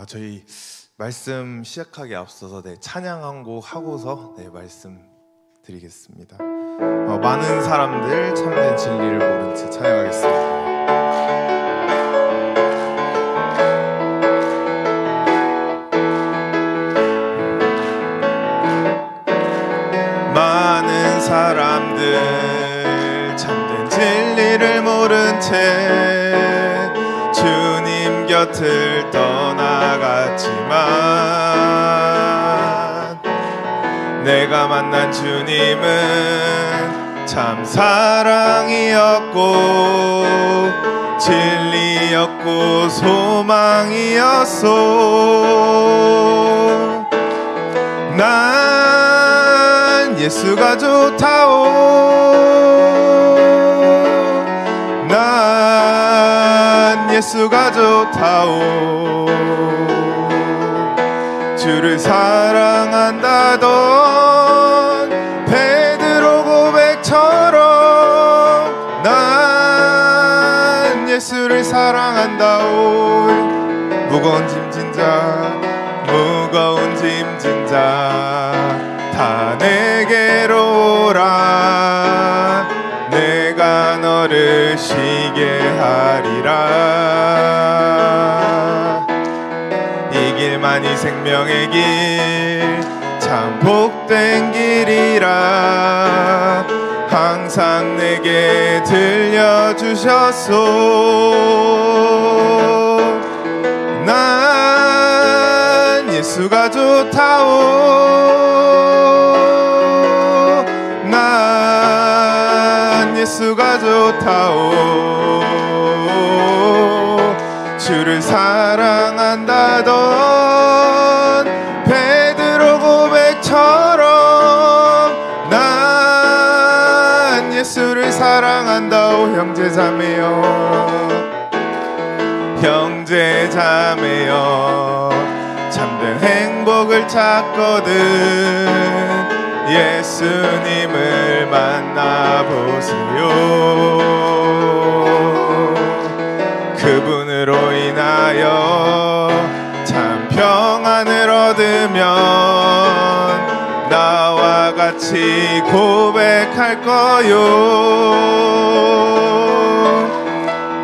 저희 말씀 시작하기 앞서서 찬양 한 곡 하고서 말씀 드리겠습니다. 많은 사람들 참된 진리를 모른 채 찬양하겠습니다. 많은 사람들 참된 진리를 모른 채 주님 곁을 떠나갔지만 내가 만난 주님은 참 사랑이었고 진리였고 소망이었소. 난 예수가 좋다오. 난 예수가 좋다오. 주를 사랑한다던 베드로 고백처럼 난 예수를 사랑한다오. 무거운 짐진 자 다 내게로 오라. 내가 너를 쉬게 하리라. 이 길만이 생명의 길 참 복된 길이라 항상 내게 들려주셨소. 난 예수가 좋다오. 난 예수가 좋다오. 주를 사랑한다던 베드로 고백처럼 난 예수를 사랑한다오. 형제자매여 참된 행복을 찾거든 예수님을 만나보세요. 그분으로 인하여 참 평안을 얻으면 나와 같이 고백할 거요.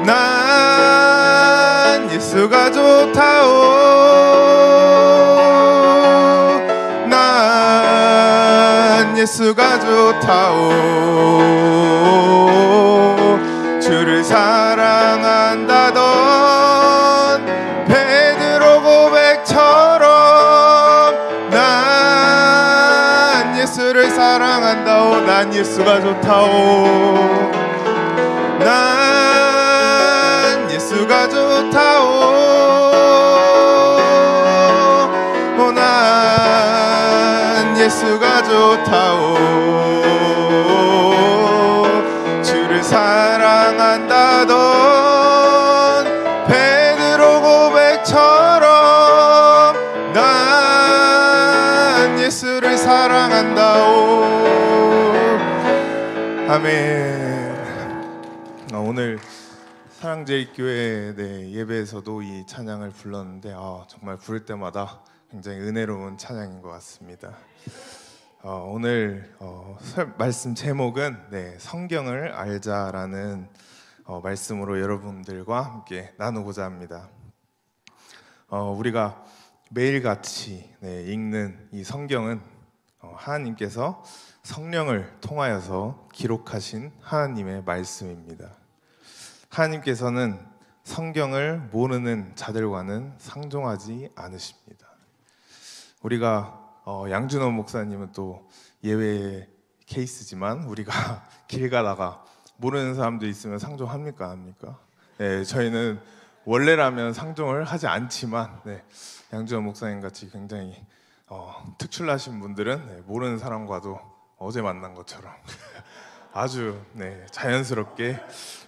난 예수가 좋다오. 난 예수가 좋다오. 주를 사랑한다던 베드로 고백처럼 난 예수를 사랑한다오. 난 예수가 좋다오. 난 예수가 좋다오. 난 예수가 좋다오. 주를 사랑한다던 베드로 고백처럼 난 예수를 사랑한다오. 아멘. 오늘 사랑제일교회 예배에서도 이 찬양을 불렀는데 정말 부를 때마다 굉장히 은혜로운 찬양인 것 같습니다. 오늘 말씀 제목은 성경을 알자라는 말씀으로 여러분들과 함께 나누고자 합니다. 우리가 매일같이 읽는 이 성경은 하나님께서 성령을 통하여서 기록하신 하나님의 말씀입니다. 하나님께서는 성경을 모르는 자들과는 상종하지 않으십니다. 우리가 양준호 목사님은 또 예외의 케이스지만 우리가 길 가다가 모르는 사람도 있으면 상종합니까? 안 합니까? 저희는 원래라면 상종을 하지 않지만 양준호 목사님 같이 굉장히 특출나신 분들은 모르는 사람과도 어제 만난 것처럼 아주 자연스럽게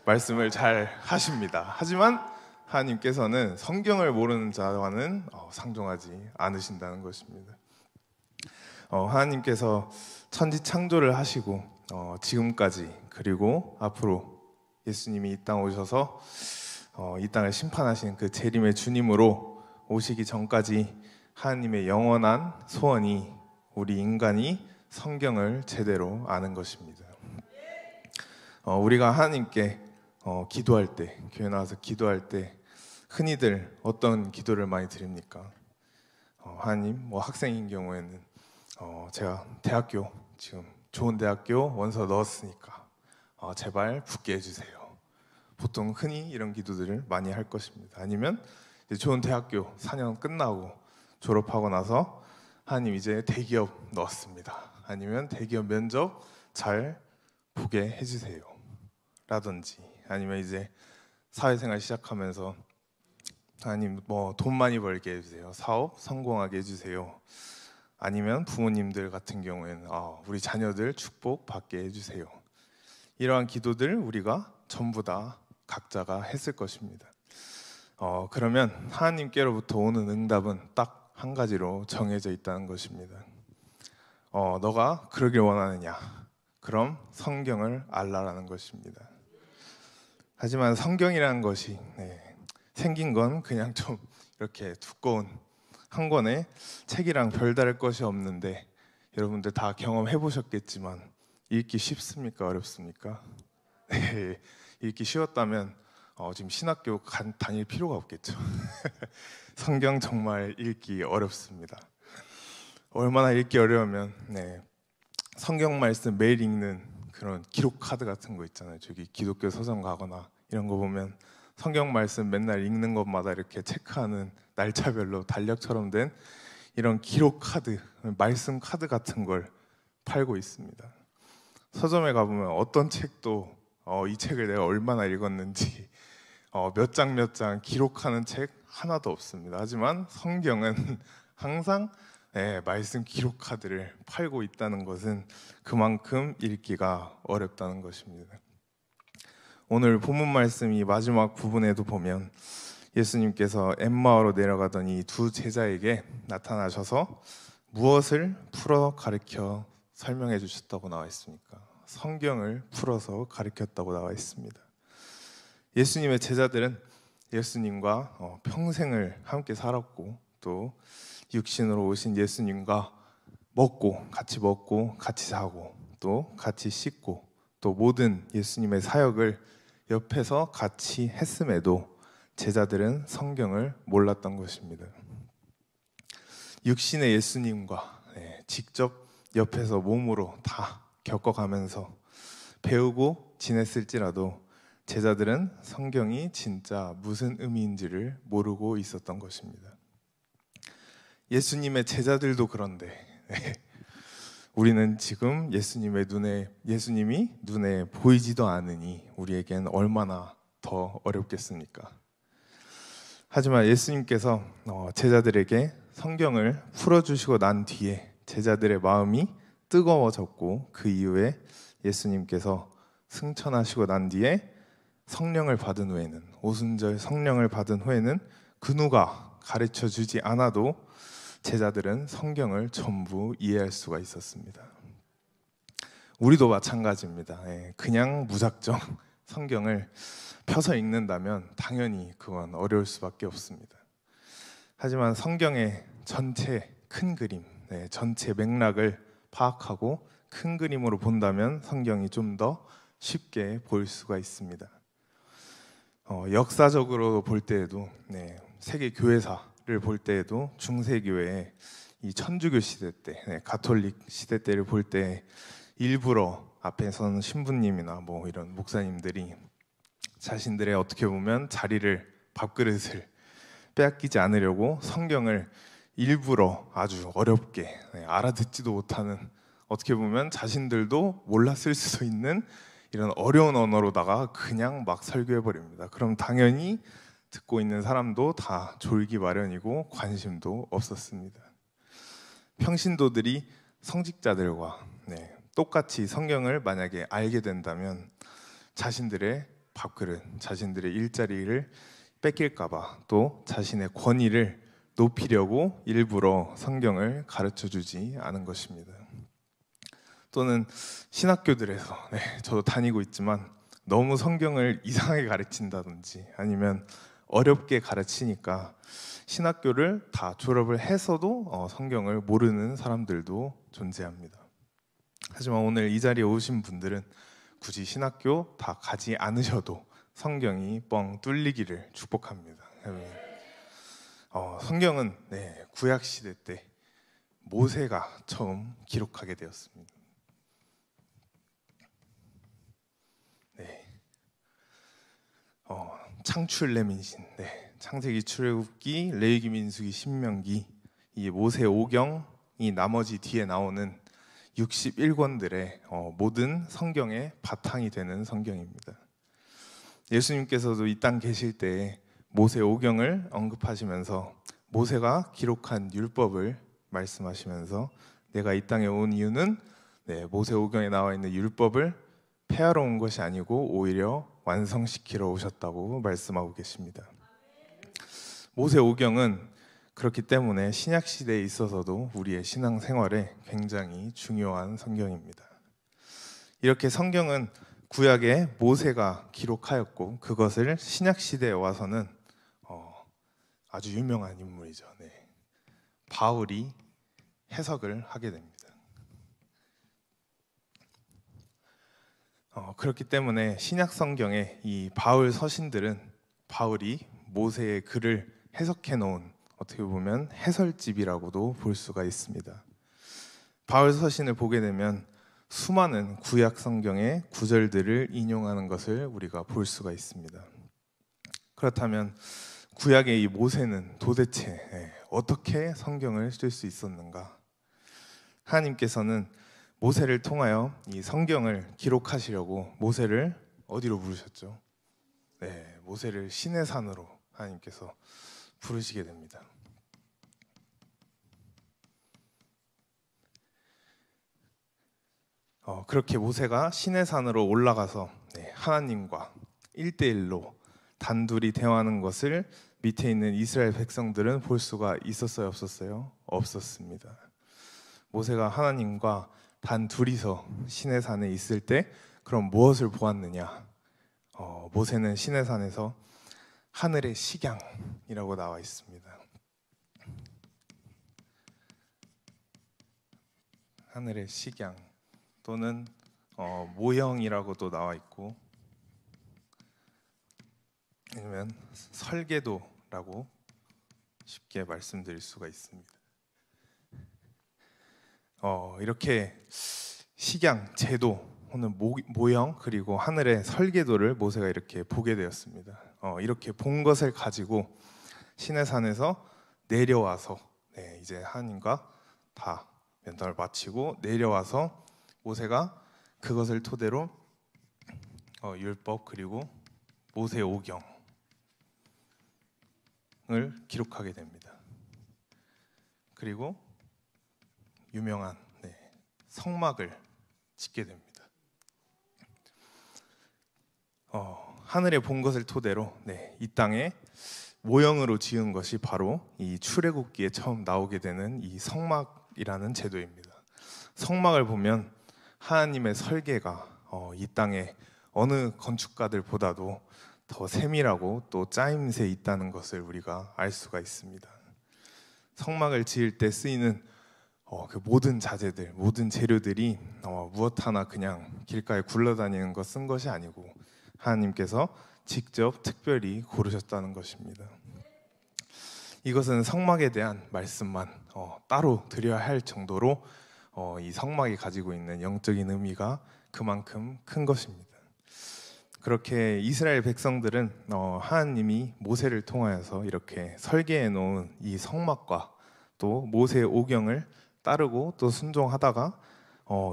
말씀을 잘 하십니다. 하지만 하나님께서는 성경을 모르는 자와는 상종하지 않으신다는 것입니다. 하나님께서 천지 창조를 하시고 지금까지 그리고 앞으로 예수님이 이 땅 오셔서 이 땅을 심판하신 그 재림의 주님으로 오시기 전까지 하나님의 영원한 소원이 우리 인간이 성경을 제대로 아는 것입니다. 우리가 하나님께 기도할 때, 교회 나와서 기도할 때 흔히들 어떤 기도를 많이 드립니까? 하나님, 학생인 경우에는 제가 대학교 지금 좋은 대학교 원서 넣었으니까 제발 붙게 해주세요. 보통 흔히 이런 기도들을 많이 할 것입니다. 아니면 이제 좋은 대학교 4년 끝나고 졸업하고 나서 하나님 이제 대기업 넣었습니다. 아니면 대기업 면접 잘 보게 해주세요. 라든지 아니면 이제 사회생활 시작하면서 하나님 돈 많이 벌게 해주세요. 사업 성공하게 해주세요. 아니면 부모님들 같은 경우에는 우리 자녀들 축복 받게 해주세요. 이러한 기도들 우리가 전부 다 각자가 했을 것입니다. 그러면 하나님께로부터 오는 응답은 딱 한 가지로 정해져 있다는 것입니다. 너가 그러길 원하느냐? 그럼 성경을 알라라는 것입니다. 하지만 성경이라는 것이 생긴 건 그냥 좀 이렇게 두꺼운 한 권의 책이랑 별다를 것이 없는데 여러분들 다 경험해 보셨겠지만 읽기 쉽습니까? 어렵습니까? 네, 읽기 쉬웠다면 지금 신학교 다닐 필요가 없겠죠. 성경 정말 읽기 어렵습니다. 얼마나 읽기 어려우면 성경 말씀 매일 읽는 그런 기록 카드 같은 거 있잖아요. 저기 기독교 서점 가거나 이런 거 보면 성경 말씀 맨날 읽는 것마다 이렇게 체크하는 날짜별로 달력처럼 된 이런 기록 카드, 말씀 카드 같은 걸 팔고 있습니다. 서점에 가보면 어떤 책도 이 책을 내가 얼마나 읽었는지 몇 장 기록하는 책 하나도 없습니다. 하지만 성경은 항상 말씀 기록 카드를 팔고 있다는 것은 그만큼 읽기가 어렵다는 것입니다. 오늘 본문 말씀이 마지막 부분에도 보면 예수님께서 엠마오로 내려가던 이 두 제자에게 나타나셔서 무엇을 풀어 가르쳐 설명해 주셨다고 나와 있습니까? 성경을 풀어서 가르쳤다고 나와 있습니다. 예수님의 제자들은 예수님과 평생을 함께 살았고 또 육신으로 오신 예수님과 같이 먹고 같이 자고 또 같이 씻고 또 모든 예수님의 사역을 옆에서 같이 했음에도 제자들은 성경을 몰랐던 것입니다. 육신의 예수님과 직접 옆에서 몸으로 다 겪어가면서 배우고 지냈을지라도 제자들은 성경이 진짜 무슨 의미인지를 모르고 있었던 것입니다. 예수님의 제자들도 그런데 우리는 지금 예수님이 눈에 보이지도 않으니 우리에겐 얼마나 더 어렵겠습니까? 하지만 예수님께서 제자들에게 성경을 풀어주시고 난 뒤에 제자들의 마음이 뜨거워졌고 그 이후에 예수님께서 승천하시고 난 뒤에 성령을 받은 후에는 오순절 성령을 받은 후에는 그 누가 가르쳐 주지 않아도 제자들은 성경을 전부 이해할 수가 있었습니다. 우리도 마찬가지입니다. 그냥 무작정 성경을 펴서 읽는다면 당연히 그건 어려울 수밖에 없습니다. 하지만 성경의 전체 큰 그림, 전체 맥락을 파악하고 큰 그림으로 본다면 성경이 좀 더 쉽게 보일 수가 있습니다. 역사적으로 볼 때에도 세계 교회사를 볼 때에도 중세교회의 이 천주교 시대 때, 가톨릭 시대 때를 볼 때 일부러 앞에서는 신부님이나 이런 목사님들이 자신들의 어떻게 보면 자리를 밥그릇을 빼앗기지 않으려고 성경을 일부러 아주 어렵게 알아듣지도 못하는 어떻게 보면 자신들도 몰랐을 수도 있는 이런 어려운 언어로다가 그냥 막 설교해버립니다. 그럼 당연히 듣고 있는 사람도 다 졸기 마련이고 관심도 없었습니다. 평신도들이 성직자들과 똑같이 성경을 만약에 알게 된다면 자신들의 밥그릇, 자신들의 일자리를 뺏길까봐 또 자신의 권위를 높이려고 일부러 성경을 가르쳐주지 않은 것입니다. 또는 신학교들에서 저도 다니고 있지만 너무 성경을 이상하게 가르친다든지 아니면 어렵게 가르치니까 신학교를 다 졸업을 해서도 성경을 모르는 사람들도 존재합니다. 하지만 오늘 이 자리에 오신 분들은 굳이 신학교 다 가지 않으셔도 성경이 뻥 뚫리기를 축복합니다. 성경은 구약 시대 때 모세가 처음 기록하게 되었습니다. 창출 레민신, 창세기, 출애굽기, 레위기, 민수기, 신명기, 이 모세 오경이 나머지 뒤에 나오는 61권들의 모든 성경의 바탕이 되는 성경입니다. 예수님께서도 이 땅 계실 때 모세 오경을 언급하시면서 모세가 기록한 율법을 말씀하시면서 내가 이 땅에 온 이유는 모세 오경에 나와 있는 율법을 폐하러 온 것이 아니고 오히려 완성시키러 오셨다고 말씀하고 계십니다. 모세 오경은 그렇기 때문에 신약 시대에 있어서도 우리의 신앙 생활에 굉장히 중요한 성경입니다. 이렇게 성경은 구약에 모세가 기록하였고 그것을 신약 시대에 와서는 아주 유명한 인물이죠. 바울이 해석을 하게 됩니다. 그렇기 때문에 신약 성경의 이 바울 서신들은 바울이 모세의 글을 해석해 놓은 어떻게 보면 해설집이라고도 볼 수가 있습니다. 바울 서신을 보게 되면 수많은 구약 성경의 구절들을 인용하는 것을 우리가 볼 수가 있습니다. 그렇다면 구약의 이 모세는 도대체 어떻게 성경을 쓸 수 있었는가? 하나님께서는 모세를 통하여 이 성경을 기록하시려고 모세를 어디로 부르셨죠? 모세를 시내 산으로 하나님께서 부르시게 됩니다. 그렇게 모세가 시내 산으로 올라가서 하나님과 1대1로 단둘이 대화하는 것을 밑에 있는 이스라엘 백성들은 볼 수가 있었어요, 없었어요? 없었습니다. 모세가 하나님과 단 둘이서 시내산에 있을 때 그럼 무엇을 보았느냐? 모세는 시내산에서 하늘의 식양이라고 나와 있습니다. 하늘의 식양 또는 모형이라고도 나와 있고 아니면 설계도라고 쉽게 말씀드릴 수가 있습니다. 이렇게 식양, 제도 혹은 모형 그리고 하늘의 설계도를 모세가 이렇게 보게 되었습니다. 이렇게 본 것을 가지고 시내산에서 내려와서 이제 하나님과 다 면담을 마치고 내려와서 모세가 그것을 토대로 율법 그리고 모세 오경을 기록하게 됩니다. 그리고 유명한 성막을 짓게 됩니다. 하늘에 본 것을 토대로 이 땅에 모형으로 지은 것이 바로 이 출애굽기에 처음 나오게 되는 이 성막이라는 제도입니다. 성막을 보면 하나님의 설계가 이 땅에 어느 건축가들보다도 더 세밀하고 또 짜임새 있다는 것을 우리가 알 수가 있습니다. 성막을 지을 때 쓰이는 그 모든 자재들, 모든 재료들이 무엇 하나 그냥 길가에 굴러다니는 것 쓴 것이 아니고 하나님께서 직접 특별히 고르셨다는 것입니다. 이것은 성막에 대한 말씀만 따로 드려야 할 정도로 이 성막이 가지고 있는 영적인 의미가 그만큼 큰 것입니다. 그렇게 이스라엘 백성들은 하나님이 모세를 통하여서 이렇게 설계해 놓은 이 성막과 또 모세 오경을 따르고 또 순종하다가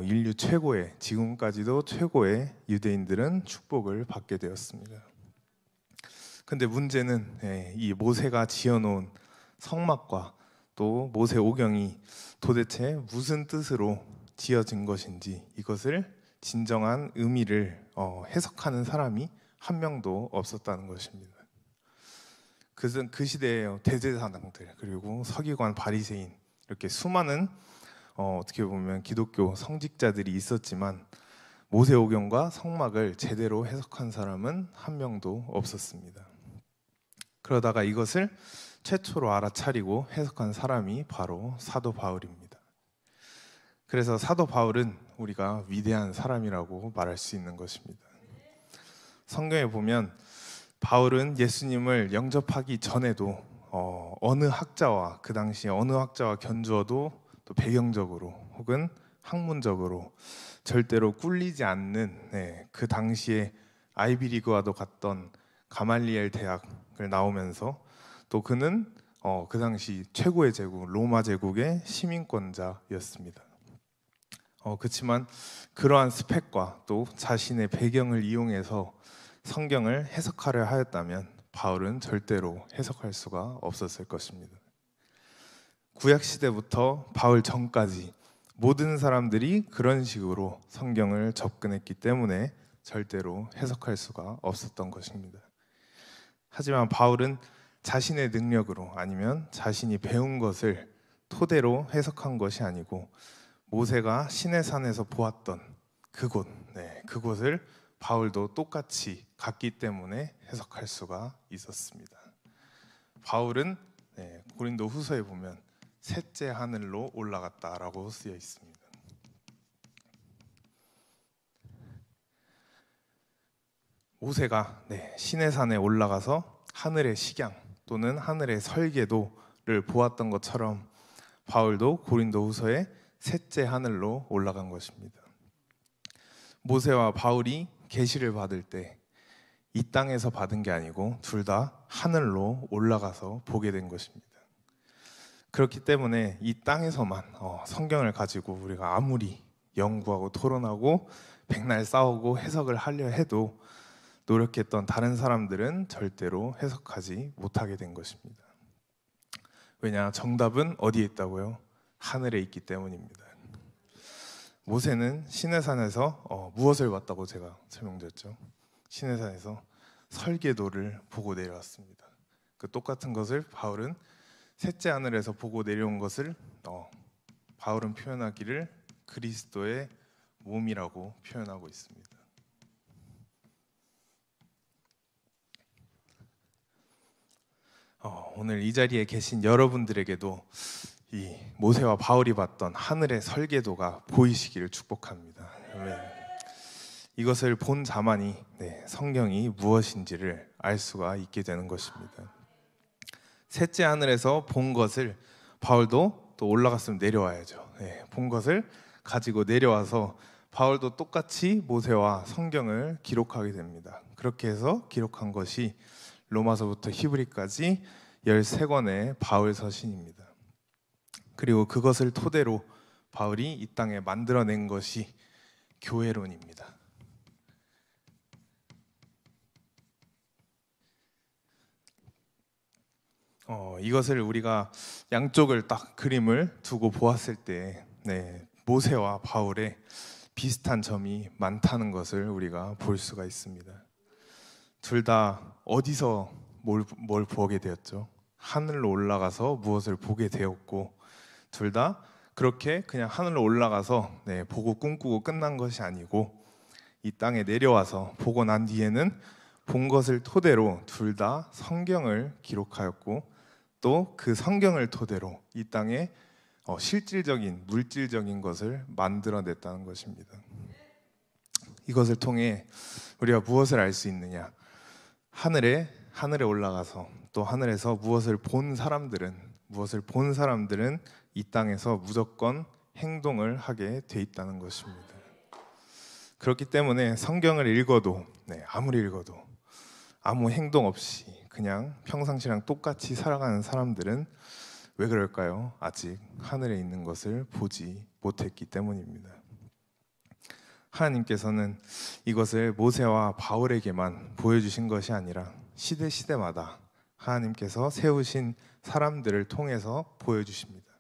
인류 최고의, 지금까지도 최고의 유대인들은 축복을 받게 되었습니다. 근데 문제는 이 모세가 지어놓은 성막과 또 모세 오경이 도대체 무슨 뜻으로 지어진 것인지 이것을 진정한 의미를 해석하는 사람이 한 명도 없었다는 것입니다. 그 시대의 대제사장들 그리고 서기관 바리새인 이렇게 수많은 어떻게 보면 기독교 성직자들이 있었지만 모세오경과 성막을 제대로 해석한 사람은 한 명도 없었습니다. 그러다가 이것을 최초로 알아차리고 해석한 사람이 바로 사도 바울입니다. 그래서 사도 바울은 우리가 위대한 사람이라고 말할 수 있는 것입니다. 성경에 보면 바울은 예수님을 영접하기 전에도 어느 학자와 그 당시 어느 학자와 견주어도 또 배경적으로 혹은 학문적으로 절대로 꿀리지 않는 그 당시에 아이비리그와도 갔던 가말리엘 대학을 나오면서 또 그는 그 당시 최고의 제국 로마 제국의 시민권자였습니다. 그렇지만 그러한 스펙과 또 자신의 배경을 이용해서 성경을 해석하려 하였다면 바울은 절대로 해석할 수가 없었을 것입니다. 구약 시대부터 바울 전까지 모든 사람들이 그런 식으로 성경을 접근했기 때문에 절대로 해석할 수가 없었던 것입니다. 하지만 바울은 자신의 능력으로 아니면 자신이 배운 것을 토대로 해석한 것이 아니고 모세가 시내산에서 보았던 그곳을 바울도 똑같이 갔기 때문에 해석할 수가 있었습니다. 바울은 고린도 후서에 보면 셋째 하늘로 올라갔다라고 쓰여 있습니다. 모세가 시내산에 올라가서 하늘의 식양 또는 하늘의 설계도를 보았던 것처럼 바울도 고린도 후서에 셋째 하늘로 올라간 것입니다. 모세와 바울이 계시를 받을 때 이 땅에서 받은 게 아니고 둘 다 하늘로 올라가서 보게 된 것입니다. 그렇기 때문에 이 땅에서만 성경을 가지고 우리가 아무리 연구하고 토론하고 백날 싸우고 해석을 하려 해도 노력했던 다른 사람들은 절대로 해석하지 못하게 된 것입니다. 왜냐? 정답은 어디에 있다고요? 하늘에 있기 때문입니다. 모세는 시내산에서 무엇을 봤다고 제가 설명드렸죠? 시내산에서 설계도를 보고 내려왔습니다. 그 똑같은 것을 바울은 셋째 하늘에서 보고 내려온 것을 바울은 표현하기를 그리스도의 몸이라고 표현하고 있습니다. 오늘 이 자리에 계신 여러분들에게도 이 모세와 바울이 봤던 하늘의 설계도가 보이시기를 축복합니다. 이것을 본 자만이 성경이 무엇인지를 알 수가 있게 되는 것입니다. 셋째 하늘에서 본 것을 바울도 또 올라갔으면 내려와야죠. 본 것을 가지고 내려와서 바울도 똑같이 모세와 성경을 기록하게 됩니다. 그렇게 해서 기록한 것이 로마서부터 히브리까지 13권의 바울 서신입니다. 그리고 그것을 토대로 바울이 이 땅에 만들어낸 것이 교회론입니다. 이것을 우리가 양쪽을 딱 그림을 두고 보았을 때 모세와 바울의 비슷한 점이 많다는 것을 우리가 볼 수가 있습니다. 둘 다 어디서 뭘 보게 되었죠? 하늘로 올라가서 무엇을 보게 되었고, 둘 다 그렇게 그냥 하늘로 올라가서 보고 꿈꾸고 끝난 것이 아니고 이 땅에 내려와서 보고 난 뒤에는 본 것을 토대로 둘 다 성경을 기록하였고 또 그 성경을 토대로 이 땅에 실질적인 물질적인 것을 만들어냈다는 것입니다. 이것을 통해 우리가 무엇을 알 수 있느냐? 하늘에 올라가서 또 하늘에서 무엇을 본 사람들은 이 땅에서 무조건 행동을 하게 돼 있다는 것입니다. 그렇기 때문에 성경을 읽어도 아무리 읽어도 아무 행동 없이 그냥 평상시랑 똑같이 살아가는 사람들은 왜 그럴까요? 아직 하늘에 있는 것을 보지 못했기 때문입니다. 하나님께서는 이것을 모세와 바울에게만 보여주신 것이 아니라 시대마다 하나님께서 세우신 사람들을 통해서 보여주십니다.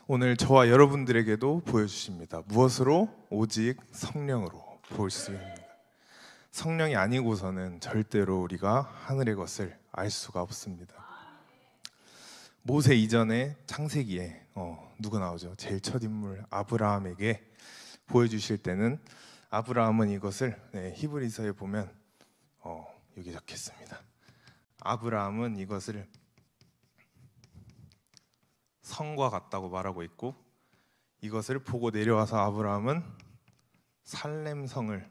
오늘 저와 여러분들에게도 보여주십니다. 무엇으로? 오직 성령으로 볼 수 있습니다. 성령이 아니고서는 절대로 우리가 하늘의 것을 알 수가 없습니다. 모세 이전에 창세기에 누가 나오죠? 제일 첫 인물 아브라함에게 보여주실 때는 아브라함은 이것을 히브리서에 보면 여기 적혔습니다. 아브라함은 이것을 성과 같다고 말하고 있고, 이것을 보고 내려와서 아브라함은 살렘성을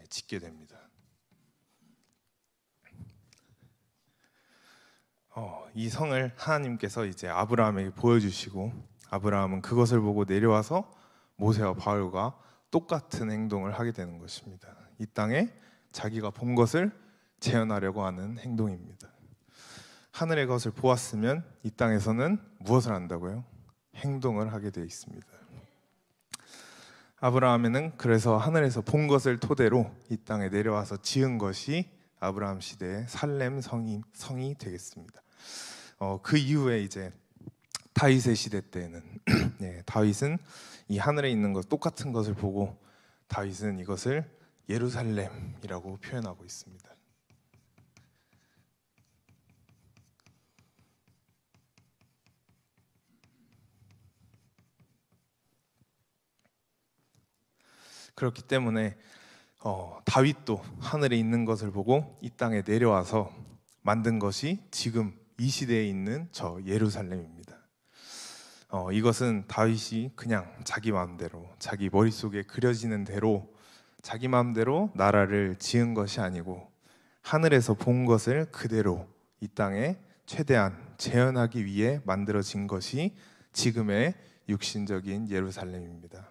짓게 됩니다. 이 성을 하나님께서 이제 아브라함에게 보여주시고, 아브라함은 그것을 보고 내려와서 모세와 바울과 똑같은 행동을 하게 되는 것입니다. 이 땅에 자기가 본 것을 재현하려고 하는 행동입니다. 하늘의 것을 보았으면 이 땅에서는 무엇을 한다고요? 행동을 하게 되어 있습니다. 아브라함에는 그래서 하늘에서 본 것을 토대로 이 땅에 내려와서 지은 것이 아브라함 시대의 살렘 성이 되겠습니다. 그 이후에 이제 다윗의 시대 때에는 다윗은 이 하늘에 있는 것 똑같은 것을 보고 다윗은 이것을 예루살렘이라고 표현하고 있습니다. 그렇기 때문에 다윗도 하늘에 있는 것을 보고 이 땅에 내려와서 만든 것이 지금 이 시대에 있는 저 예루살렘입니다. 이것은 다윗이 그냥 자기 마음대로, 자기 머릿속에 그려지는 대로 자기 마음대로 나라를 지은 것이 아니고 하늘에서 본 것을 그대로 이 땅에 최대한 재현하기 위해 만들어진 것이 지금의 육신적인 예루살렘입니다.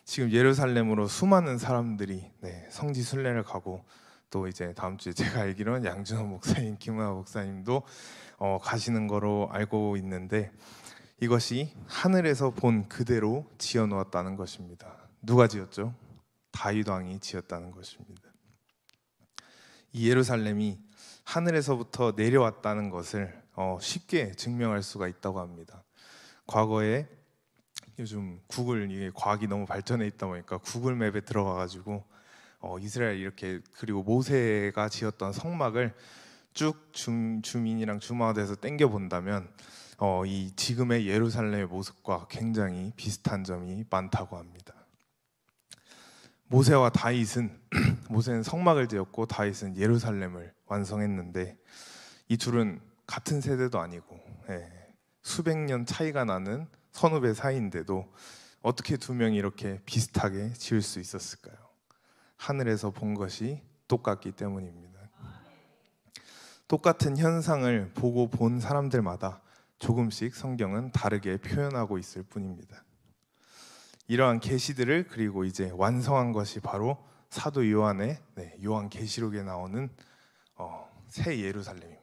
지금 예루살렘으로 수많은 사람들이 성지 순례를 가고, 또 이제 다음 주에 제가 알기로는 양준호 목사님, 김은하 목사님도 가시는 거로 알고 있는데, 이것이 하늘에서 본 그대로 지어 놓았다는 것입니다. 누가 지었죠? 다윗 왕이 지었다는 것입니다. 이 예루살렘이 하늘에서부터 내려왔다는 것을 쉽게 증명할 수가 있다고 합니다. 과거에 요즘 구글, 이게 과학이 너무 발전해 있다 보니까 구글 맵에 들어가가지고 이스라엘 이렇게, 그리고 모세가 지었던 성막을 쭉 주민이랑 줌아웃해서 땡겨 본다면 이 지금의 예루살렘의 모습과 굉장히 비슷한 점이 많다고 합니다. 모세와 다윗은 모세는 성막을 지었고 다윗은 예루살렘을 완성했는데, 이 둘은 같은 세대도 아니고 수백 년 차이가 나는 선후배 사이인데도 어떻게 두 명이 이렇게 비슷하게 지을 수 있었을까요? 하늘에서 본 것이 똑같기 때문입니다. 똑같은 현상을 보고 본 사람들마다 조금씩 성경은 다르게 표현하고 있을 뿐입니다. 이러한 계시들을 그리고 이제 완성한 것이 바로 사도 요한의 요한계시록에 나오는 새 예루살렘입니다.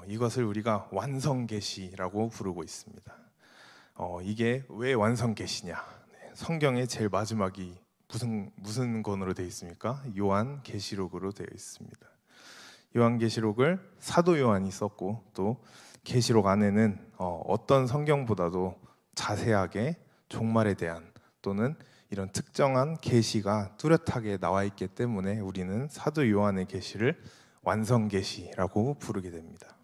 이것을 우리가 완성계시라고 부르고 있습니다. 이게 왜 완성계시냐? 성경의 제일 마지막이 무슨 권으로 되어 있습니까? 요한계시록으로 되어 있습니다. 요한계시록을 사도 요한이 썼고, 또 계시록 안에는 어떤 성경보다도 자세하게 종말에 대한 또는 이런 특정한 계시가 뚜렷하게 나와 있기 때문에 우리는 사도 요한의 계시를 완성계시라고 부르게 됩니다.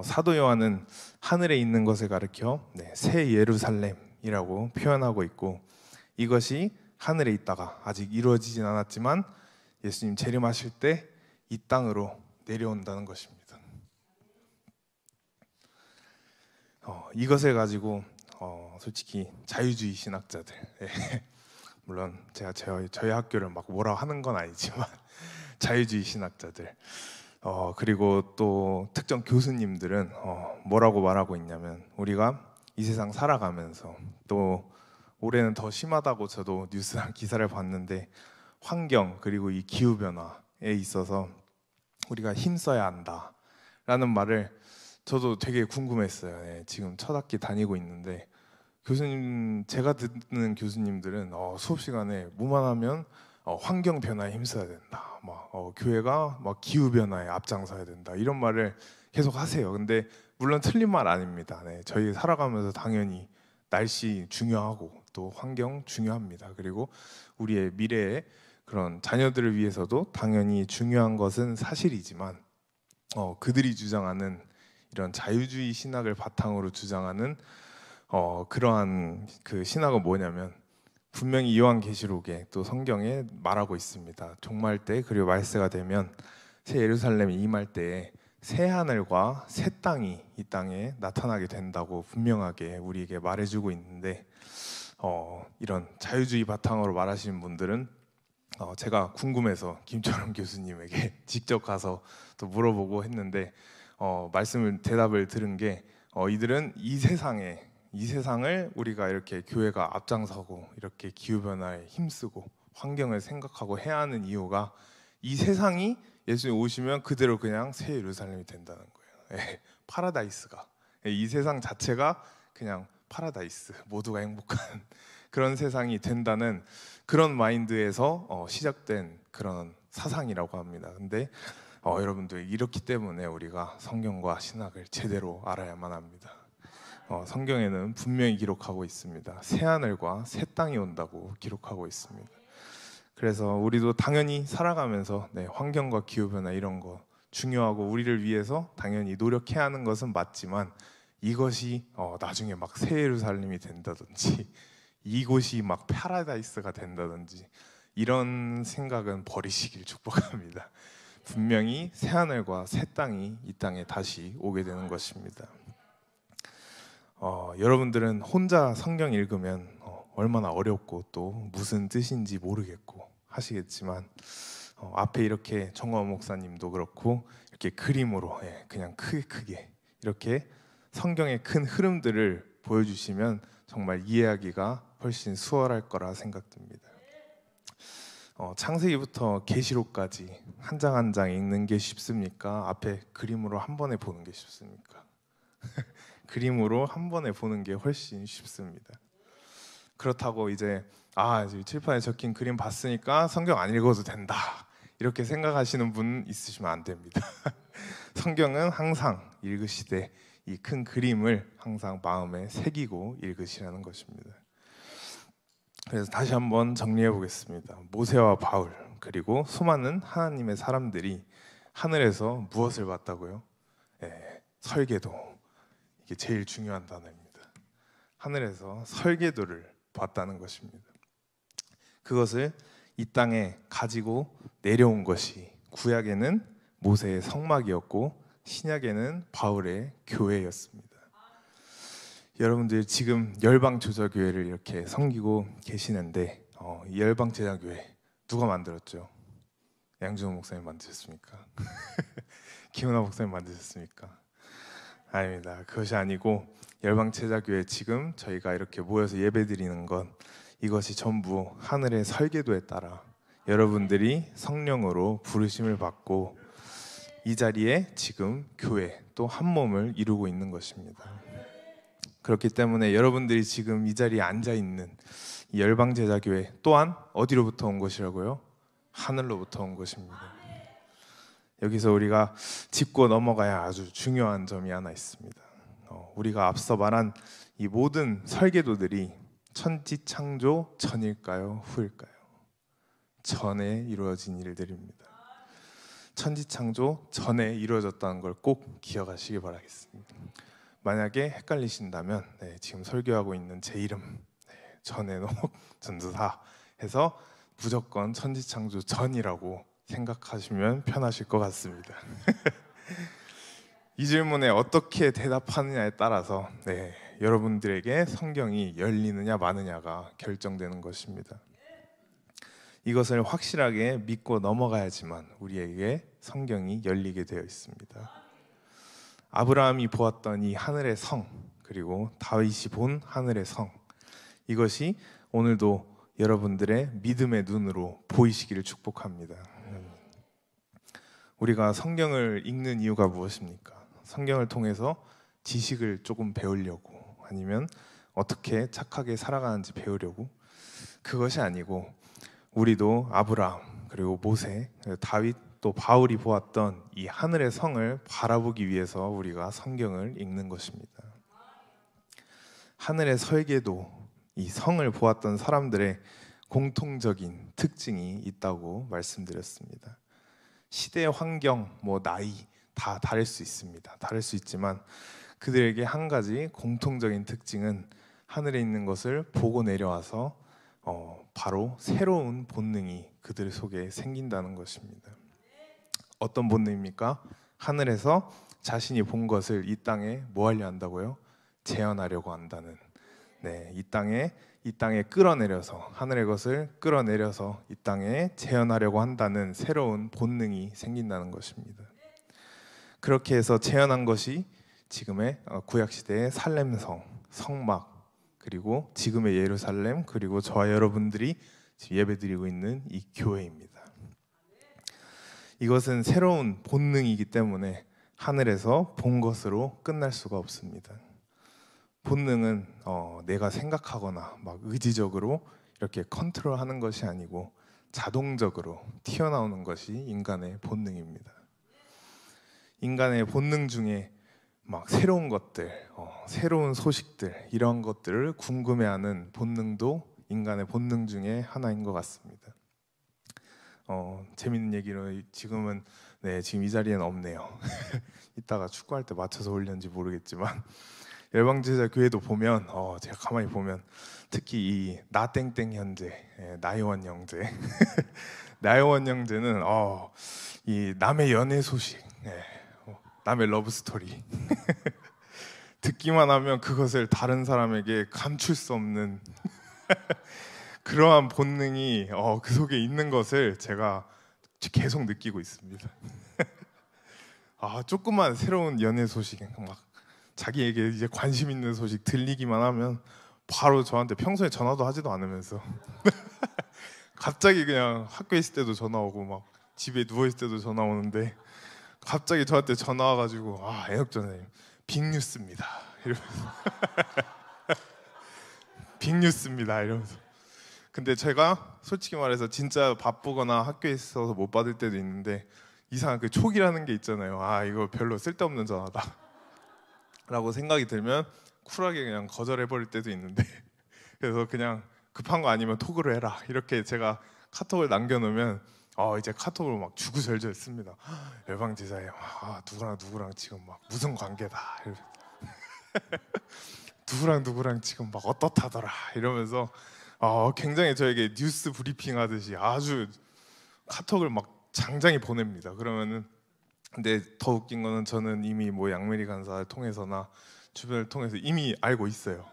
사도 요한은 하늘에 있는 것을 가리켜 새 예루살렘이라고 표현하고 있고, 이것이 하늘에 있다가 아직 이루어지진 않았지만 예수님 재림하실 때 이 땅으로 내려온다는 것입니다. 이것을 가지고 솔직히 자유주의 신학자들, 물론 제가 저희 학교를 막 뭐라 하는 건 아니지만 자유주의 신학자들, 그리고 또 특정 교수님들은 뭐라고 말하고 있냐면, 우리가 이 세상 살아가면서, 또 올해는 더 심하다고 저도 뉴스랑 기사를 봤는데, 환경 그리고 이 기후변화에 있어서 우리가 힘써야 한다라는 말을 저도 되게 궁금했어요. 지금 첫 학기 다니고 있는데 제가 듣는 교수님들은 수업 시간에 뭐만 하면 환경 변화에 힘써야 된다, 교회가 기후 변화에 앞장서야 된다, 이런 말을 계속 하세요. 근데 물론 틀린 말 아닙니다. 저희 살아가면서 당연히 날씨 중요하고 또 환경 중요합니다. 그리고 우리의 미래에 그런 자녀들을 위해서도 당연히 중요한 것은 사실이지만, 그들이 주장하는 이런 자유주의 신학을 바탕으로 주장하는 그러한 그 신학은 뭐냐면 분명히 요한계시록에 또 성경에 말하고 있습니다. 종말 때 그리고 말세가 되면 새 예루살렘이 임할 때에 새 하늘과 새 땅이 이 땅에 나타나게 된다고 분명하게 우리에게 말해주고 있는데 이런 자유주의 바탕으로 말하시는 분들은 제가 궁금해서 김철원 교수님에게 직접 가서 또 물어보고 했는데 대답을 들은 게 이들은 이 세상을 우리가 이렇게 교회가 앞장서고 이렇게 기후변화에 힘쓰고 환경을 생각하고 해야 하는 이유가 이 세상이 예수님 오시면 그대로 그냥 새 예루살렘이 된다는 거예요. 예, 파라다이스가 이 세상 자체가 그냥 파라다이스, 모두가 행복한 그런 세상이 된다는 그런 마인드에서 시작된 그런 사상이라고 합니다. 근데 여러분들 이렇기 때문에 우리가 성경과 신학을 제대로 알아야만 합니다. 성경에는 분명히 기록하고 있습니다. 새 하늘과 새 땅이 온다고 기록하고 있습니다. 그래서 우리도 당연히 살아가면서 환경과 기후변화 이런 거 중요하고 우리를 위해서 당연히 노력해야 하는 것은 맞지만 이것이 나중에 막 새 예루살렘이 된다든지 이곳이 막 파라다이스가 된다든지 이런 생각은 버리시길 축복합니다. 분명히 새 하늘과 새 땅이 이 땅에 다시 오게 되는 것입니다. 여러분들은 혼자 성경 읽으면 얼마나 어렵고 또 무슨 뜻인지 모르겠고 하시겠지만 앞에 이렇게 정광 목사님도 그렇고 이렇게 그림으로 그냥 크게 이렇게 성경의 큰 흐름들을 보여주시면 정말 이해하기가 훨씬 수월할 거라 생각됩니다. 창세기부터 계시록까지 한 장 한 장 읽는 게 쉽습니까? 앞에 그림으로 한 번에 보는 게 쉽습니까? 그림으로 한 번에 보는 게 훨씬 쉽습니다. 그렇다고 이제 칠판에 적힌 그림 봤으니까 성경 안 읽어도 된다 이렇게 생각하시는 분 있으시면 안 됩니다. 성경은 항상 읽으시되 이 큰 그림을 항상 마음에 새기고 읽으시라는 것입니다. 그래서 다시 한번 정리해 보겠습니다. 모세와 바울 그리고 수많은 하나님의 사람들이 하늘에서 무엇을 봤다고요? 설계도. 이게 제일 중요한 단어입니다. 하늘에서 설계도를 봤다는 것입니다. 그것을 이 땅에 가지고 내려온 것이 구약에는 모세의 성막이었고 신약에는 바울의 교회였습니다. 여러분들 지금 열방제자교회를 이렇게 섬기고 계시는데 이 열방제자교회 누가 만들었죠? 양준호 목사님 만드셨습니까? 김은하 목사님 만드셨습니까? 아닙니다. 그것이 아니고 열방제자교회 지금 저희가 이렇게 모여서 예배드리는 건 이것이 전부 하늘의 설계도에 따라 여러분들이 성령으로 부르심을 받고 이 자리에 지금 교회 또 한 몸을 이루고 있는 것입니다. 그렇기 때문에 여러분들이 지금 이 자리에 앉아있는 이 열방제자교회 또한 어디로부터 온 것이라고요? 하늘로부터 온 것입니다. 여기서 우리가 짚고 넘어가야 아주 중요한 점이 하나 있습니다. 우리가 앞서 말한 이 모든 설계도들이 천지창조 전일까요? 후일까요? 전에 이루어진 일들입니다. 천지창조 전에 이루어졌다는 걸 꼭 기억하시기 바라겠습니다. 만약에 헷갈리신다면 지금 설교하고 있는 제 이름 전해놓 전도사 해서 무조건 천지창조 전이라고 생각하시면 편하실 것 같습니다. 이 질문에 어떻게 대답하느냐에 따라서 여러분들에게 성경이 열리느냐 마느냐가 결정되는 것입니다. 이것을 확실하게 믿고 넘어가야지만 우리에게 성경이 열리게 되어 있습니다. 아브라함이 보았던 이 하늘의 성 그리고 다윗이 본 하늘의 성 이것이 오늘도 여러분들의 믿음의 눈으로 보이시기를 축복합니다. 우리가 성경을 읽는 이유가 무엇입니까? 성경을 통해서 지식을 조금 배우려고 아니면 어떻게 착하게 살아가는지 배우려고 그것이 아니고 우리도 아브라함 그리고 모세 다윗 또 바울이 보았던 이 하늘의 성을 바라보기 위해서 우리가 성경을 읽는 것입니다. 하늘의 설계도 이 성을 보았던 사람들의 공통적인 특징이 있다고 말씀드렸습니다. 시대, 환경, 나이 다 다를 수 있습니다. 다를 수 있지만 그들에게 한 가지 공통적인 특징은 하늘에 있는 것을 보고 내려와서 바로 새로운 본능이 그들 속에 생긴다는 것입니다. 어떤 본능입니까? 하늘에서 자신이 본 것을 이 땅에 뭐 하려 한다고요? 재현하려고 한다는. 네, 이 땅에 끌어내려서, 하늘의 것을 끌어내려서 이 땅에 재현하려고 한다는 새로운 본능이 생긴다는 것입니다. 그렇게 해서 재현한 것이 지금의 구약 시대의 살렘성, 성막, 그리고 지금의 예루살렘, 그리고 저와 여러분들이 지금 예배드리고 있는 이 교회입니다. 이것은 새로운 본능이기 때문에 하늘에서 본 것으로 끝날 수가 없습니다. 본능은 내가 생각하거나 막 의지적으로 이렇게 컨트롤하는 것이 아니고 자동적으로 튀어나오는 것이 인간의 본능입니다. 인간의 본능 중에 막 새로운 것들, 새로운 소식들, 이런 것들을 궁금해하는 본능도 인간의 본능 중에 하나인 것 같습니다. 재밌는 얘기로 지금은 지금 이 자리에는 없네요. 이따가 축구할 때 맞춰서 올렸는지 모르겠지만 열방제자 교회도 보면 제가 가만히 보면 특히 이 나땡땡 형제, 나이원 형제, 나이원 형제는 이 남의 연애 소식, 남의 러브 스토리 듣기만 하면 그것을 다른 사람에게 감출 수 없는 그러한 본능이 그 속에 있는 것을 제가 계속 느끼고 있습니다. 조금만 새로운 연애 소식, 막 자기에게 이제 관심 있는 소식 들리기만 하면 바로 저한테 평소에 전화도 하지도 않으면서 갑자기 그냥 학교에 있을 때도 전화 오고 막 집에 누워 있을 때도 전화 오는데 갑자기 저한테 전화 와가지고 애녹 전사님 빅뉴스입니다 이러면서 빅뉴스입니다 이러면서. 근데 제가 솔직히 말해서 진짜 바쁘거나 학교에 있어서 못 받을 때도 있는데 이상한 그 촉이라는 게 있잖아요. 이거 별로 쓸데없는 전화다 라고 생각이 들면 쿨하게 그냥 거절해버릴 때도 있는데 그래서 그냥 급한 거 아니면 톡으로 해라 이렇게 제가 카톡을 남겨놓으면 이제 카톡으로 막 주구절절 씁니다. 열방제자예요. 누구랑 지금 막 무슨 관계다. 누구랑 지금 막 어떻다더라 이러면서 굉장히 저에게 뉴스 브리핑 하듯이 아주 카톡을 막 장장히 보냅니다. 그러면은 근데 더 웃긴 거는 저는 이미 뭐 양메리 간사를 통해서나 주변을 통해서 이미 알고 있어요.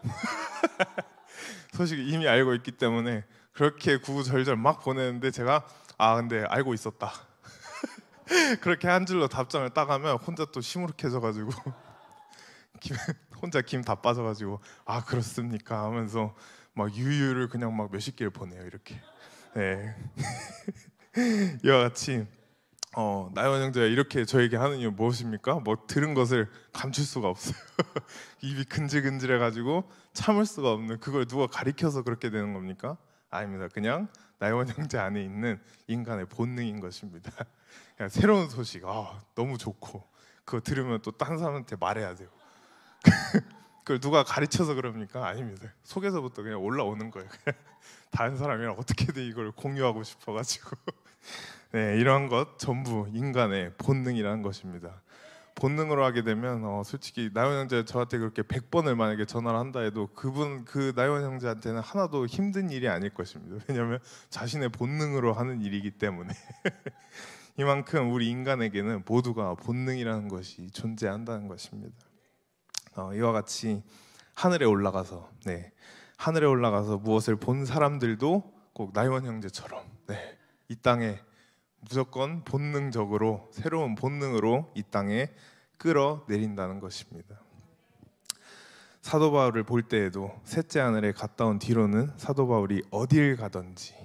소식을 이미 알고 있기 때문에 그렇게 구구절절 막 보내는데 제가 근데 알고 있었다. 그렇게 한 줄로 답장을 딱 하면 혼자 또 시무룩해져가지고 혼자 김 다 빠져가지고 그렇습니까 하면서 막 유유를 그냥 막 몇십 개를 보내요 이렇게. 네. 이와 같이 나이원 형제가 이렇게 저에게 하는 이유 무엇입니까? 뭐 들은 것을 감출 수가 없어요. 입이 근질근질해가지고 참을 수가 없는 그걸 누가 가리켜서 그렇게 되는 겁니까? 아닙니다. 그냥 나이원 형제 안에 있는 인간의 본능인 것입니다. 그냥 새로운 소식 너무 좋고 그거 들으면 또 딴 사람한테 말해야 돼요. 그걸 누가 가르쳐서 그럽니까? 아닙니다. 속에서부터 그냥 올라오는 거예요. 그냥 다른 사람이랑 어떻게든 이걸 공유하고 싶어가지고 네, 이러한 것 전부 인간의 본능이라는 것입니다. 본능으로 하게 되면 솔직히 나연 형제 저한테 그렇게 100번을 만약에 전화를 한다 해도 그 나연 형제한테는 하나도 힘든 일이 아닐 것입니다. 왜냐하면 자신의 본능으로 하는 일이기 때문에 이만큼 우리 인간에게는 모두가 본능이라는 것이 존재한다는 것입니다. 이와 같이 하늘에 올라가서 무엇을 본 사람들도 꼭 나연 형제처럼 이 땅에 무조건 본능적으로 새로운 본능으로 이 땅에 끌어내린다는 것입니다. 사도 바울을 볼 때에도 셋째 하늘에 갔다 온 뒤로는 사도 바울이 어딜 가든지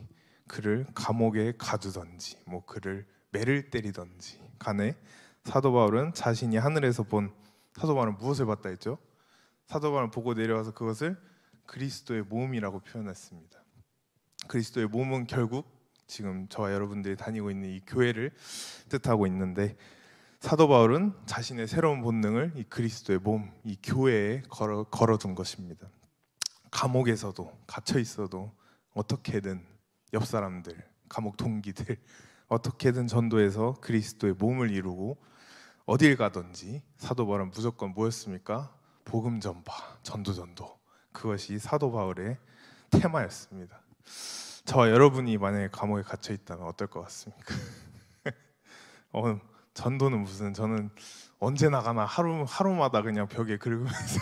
그를 감옥에 가두든지 뭐 그를 매를 때리든지 간에 사도 바울은 자신이 하늘에서 본 사도 바울은 무엇을 봤다 했죠? 사도 바울은 보고 내려와서 그것을 그리스도의 몸이라고 표현했습니다. 그리스도의 몸은 결국 지금 저와 여러분들이 다니고 있는 이 교회를 뜻하고 있는데 사도 바울은 자신의 새로운 본능을 이 그리스도의 몸, 이 교회에 걸어둔 것입니다. 감옥에서도 갇혀 있어도 어떻게든 옆 사람들, 감옥 동기들 어떻게든 전도해서 그리스도의 몸을 이루고 어딜 가든지 사도 바울은 무조건 뭐였습니까? 복음 전파, 전도. 그것이 사도 바울의 테마였습니다. 저와 여러분이 만약에 감옥에 갇혀 있다면 어떨 것 같습니까? 전도는 무슨, 저는 언제 나가나 하루마다 그냥 벽에 긁으면서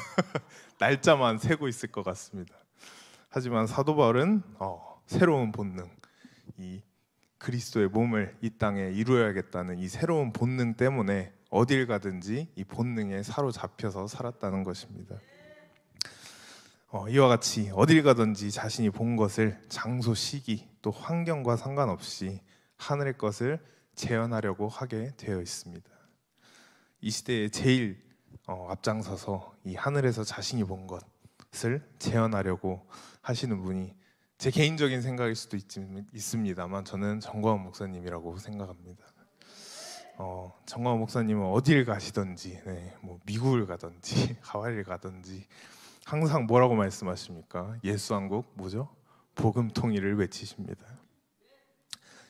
날짜만 세고 있을 것 같습니다. 하지만 사도 바울은 새로운 본능, 이 그리스도의 몸을 이 땅에 이루어야겠다는 이 새로운 본능 때문에 어딜 가든지 이 본능에 사로잡혀서 살았다는 것입니다. 이와 같이 어딜 가든지 자신이 본 것을 장소, 시기, 또 환경과 상관없이 하늘의 것을 재현하려고 하게 되어 있습니다. 이 시대에 제일 앞장서서 이 하늘에서 자신이 본 것을 재현하려고 하시는 분이 제 개인적인 생각일 수도 있습니다만 저는 정광훈 목사님이라고 생각합니다. 정광훈 목사님은 어딜 가시든지, 뭐 미국을 가든지 하와이를 가든지 항상 뭐라고 말씀하십니까? 예수 한국 뭐죠? 복음 통일을 외치십니다.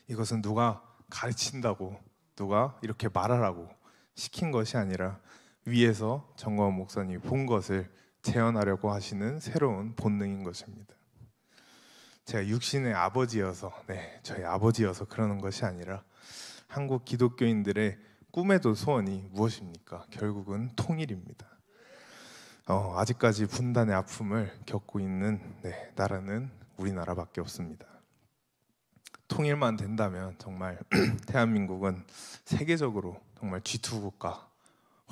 이것은 누가 가르친다고, 누가 이렇게 말하라고 시킨 것이 아니라 위에서 정광훈 목사님이 본 것을 재현하려고 하시는 새로운 본능인 것입니다. 제가 육신의 아버지여서, 저희 아버지여서 그러는 것이 아니라 한국 기독교인들의 꿈에도 소원이 무엇입니까? 결국은 통일입니다. 아직까지 분단의 아픔을 겪고 있는 나라는 우리나라밖에 없습니다. 통일만 된다면 정말 대한민국은 세계적으로 정말 G2 국가,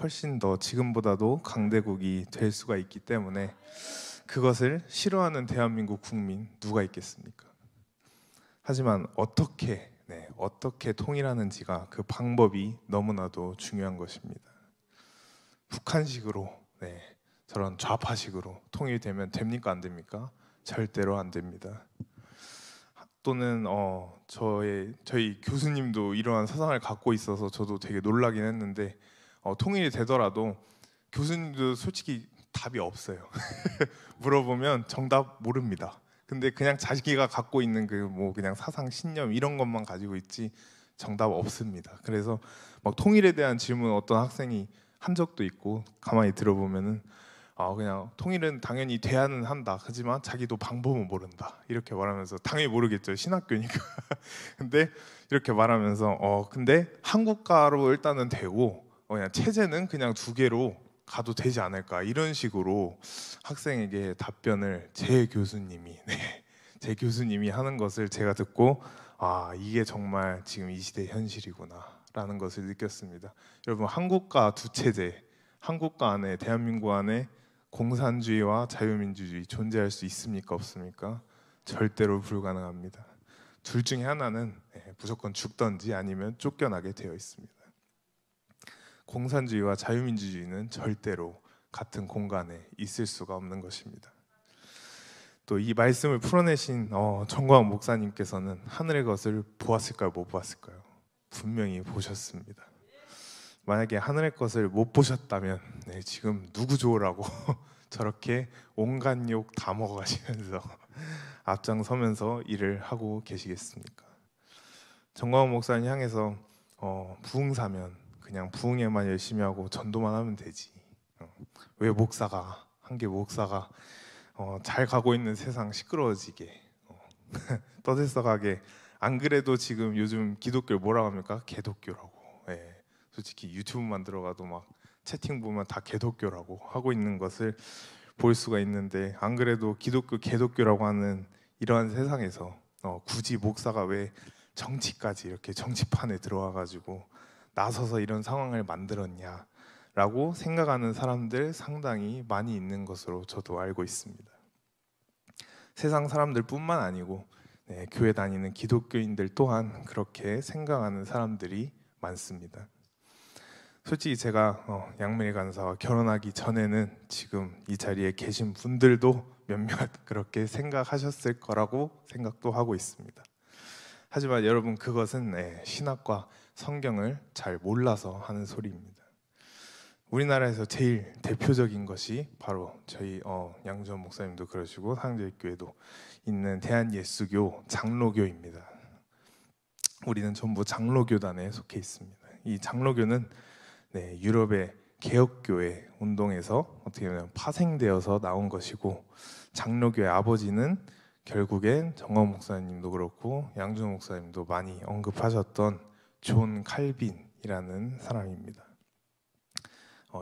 훨씬 더 지금보다도 강대국이 될 수가 있기 때문에 그것을 싫어하는 대한민국 국민 누가 있겠습니까? 하지만 어떻게 통일하는지가, 그 방법이 너무나도 중요한 것입니다. 북한식으로, 저런 좌파식으로 통일되면 됩니까? 안 됩니까? 절대로 안 됩니다. 또는 저희 교수님도 이러한 사상을 갖고 있어서 저도 되게 놀라긴 했는데, 통일이 되더라도 교수님도 솔직히 답이 없어요. 물어보면 정답 모릅니다. 근데 그냥 자기가 갖고 있는 그냥 사상, 신념 이런 것만 가지고 있지 정답 없습니다. 그래서 막 통일에 대한 질문 어떤 학생이 한 적도 있고, 가만히 들어보면은 그냥 통일은 당연히 돼야는 한다. 하지만 자기도 방법은 모른다. 이렇게 말하면서, 당연히 모르겠죠. 신학교니까. 근데 이렇게 말하면서 근데 한국가로 일단은 되고 그냥 체제는 그냥 두 개로 가도 되지 않을까, 이런 식으로 학생에게 답변을 제 교수님이 하는 것을 제가 듣고 이게 정말 지금 이 시대의 현실이구나 라는 것을 느꼈습니다. 여러분, 한국가 두 체제, 한국가 안에, 대한민국 안에 공산주의와 자유민주주의 존재할 수 있습니까? 없습니까? 절대로 불가능합니다. 둘 중에 하나는 무조건 죽던지 아니면 쫓겨나게 되어 있습니다. 공산주의와 자유민주주의는 절대로 같은 공간에 있을 수가 없는 것입니다. 또 이 말씀을 풀어내신 정광훈 목사님께서는 하늘의 것을 보았을까요? 못 보았을까요? 분명히 보셨습니다. 만약에 하늘의 것을 못 보셨다면 지금 누구 좋으라고 저렇게 온갖 욕 다 먹어가시면서 앞장서면서 일을 하고 계시겠습니까? 정광훈 목사님 향해서 부흥사면 그냥 부흥에만 열심히 하고 전도만 하면 되지, 왜 한 개 목사가 잘 가고 있는 세상 시끄러워지게 떠들썩하게, 안 그래도 지금 요즘 기독교를 뭐라고 합니까? 개독교라고. 솔직히 유튜브만 들어가도 막 채팅 보면 다 개독교라고 하고 있는 것을 볼 수가 있는데, 안 그래도 기독교, 개독교라고 하는 이러한 세상에서 굳이 목사가 왜 정치까지 이렇게 정치판에 들어와 가지고 나서서 이런 상황을 만들었냐라고 생각하는 사람들 상당히 많이 있는 것으로 저도 알고 있습니다. 세상 사람들뿐만 아니고 교회 다니는 기독교인들 또한 그렇게 생각하는 사람들이 많습니다. 솔직히 제가 양민희 간사와 결혼하기 전에는 지금 이 자리에 계신 분들도 몇몇 그렇게 생각하셨을 거라고 생각도 하고 있습니다. 하지만 여러분, 그것은 신학과 성경을 잘 몰라서 하는 소리입니다. 우리나라에서 제일 대표적인 것이 바로 저희 양주원 목사님도 그러시고 상제교회도 있는 대한예수교 장로교입니다. 우리는 전부 장로교단에 속해 있습니다. 이 장로교는 유럽의 개혁교회 운동에서 어떻게 보면 파생되어서 나온 것이고, 장로교의 아버지는 결국엔 정원 목사님도 그렇고 양준 목사님도 많이 언급하셨던 존 칼빈이라는 사람입니다.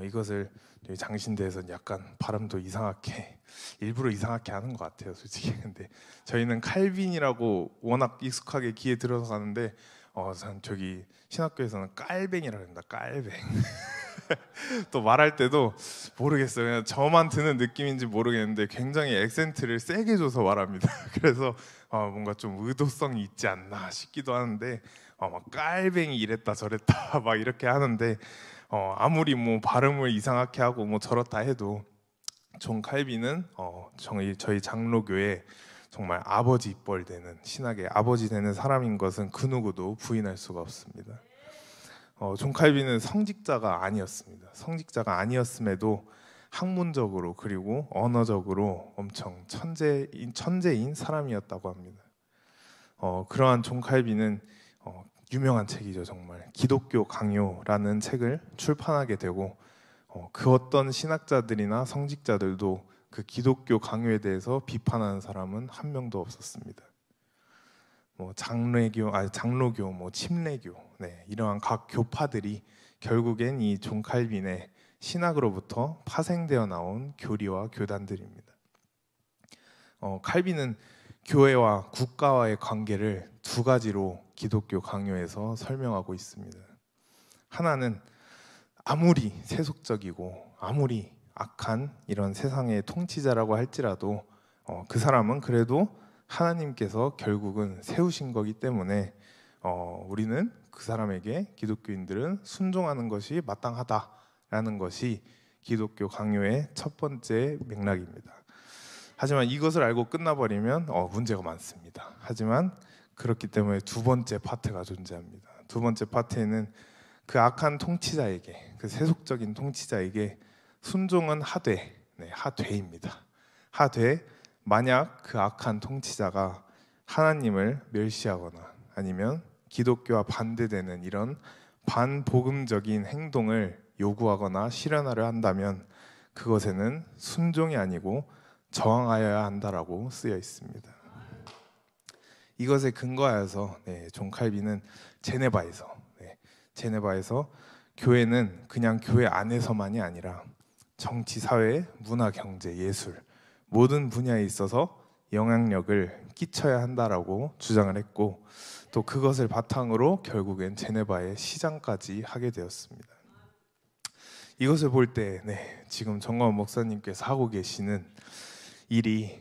이것을 저희 장신대에서는 약간 발음도 이상하게, 일부러 이상하게 하는 것 같아요, 솔직히. 근데 저희는 칼빈이라고 워낙 익숙하게 귀에 들어서 가는데 저기 신학교에서는 깔뱅이라고 합니다. 깔뱅. 또 말할 때도 모르겠어요. 그냥 저만 드는 느낌인지 모르겠는데 굉장히 액센트를 세게 줘서 말합니다. 그래서 뭔가 좀 의도성이 있지 않나 싶기도 하는데 막 깔뱅이 이랬다 저랬다 막 이렇게 하는데 아무리 뭐 발음을 이상하게 하고 뭐 저렇다 해도 존 칼빈은 저희 장로교회 정말 아버지 입벌 되는, 신학의 아버지 되는 사람인 것은 그 누구도 부인할 수가 없습니다. 존 칼빈은 성직자가 아니었습니다. 성직자가 아니었음에도 학문적으로 그리고 언어적으로 엄청 천재인 사람이었다고 합니다. 그러한 존 칼빈은 유명한 책이죠. 정말 기독교 강요라는 책을 출판하게 되고 그 어떤 신학자들이나 성직자들도 그 기독교 강요에 대해서 비판하는 사람은 한 명도 없었습니다. 장로교, 침례교, 이러한 각 교파들이 결국엔 이 존 칼빈의 신학으로부터 파생되어 나온 교리와 교단들입니다. 칼빈은 교회와 국가와의 관계를 두 가지로 기독교 강요에서 설명하고 있습니다. 하나는 아무리 세속적이고 아무리 악한 이런 세상의 통치자라고 할지라도 그 사람은 그래도 하나님께서 결국은 세우신 거기 때문에 우리는 그 사람에게, 기독교인들은 순종하는 것이 마땅하다라는 것이 기독교 강요의 첫 번째 맥락입니다. 하지만 이것을 알고 끝나버리면 문제가 많습니다. 하지만 그렇기 때문에 두 번째 파트가 존재합니다. 두 번째 파트에는 그 악한 통치자에게, 그 세속적인 통치자에게 순종은 하되입니다. 하되 만약 그 악한 통치자가 하나님을 멸시하거나 아니면 기독교와 반대되는 이런 반복음적인 행동을 요구하거나 실현하려 한다면 그것에는 순종이 아니고 저항하여야 한다라고 쓰여 있습니다. 이것에 근거하여서 존 칼빈은 제네바에서 교회는 그냥 교회 안에서만이 아니라 정치, 사회, 문화, 경제, 예술 모든 분야에 있어서 영향력을 끼쳐야 한다라고 주장을 했고, 또 그것을 바탕으로 결국엔 제네바의 시장까지 하게 되었습니다. 이것을 볼 때 지금 정광훈 목사님께서 하고 계시는 일이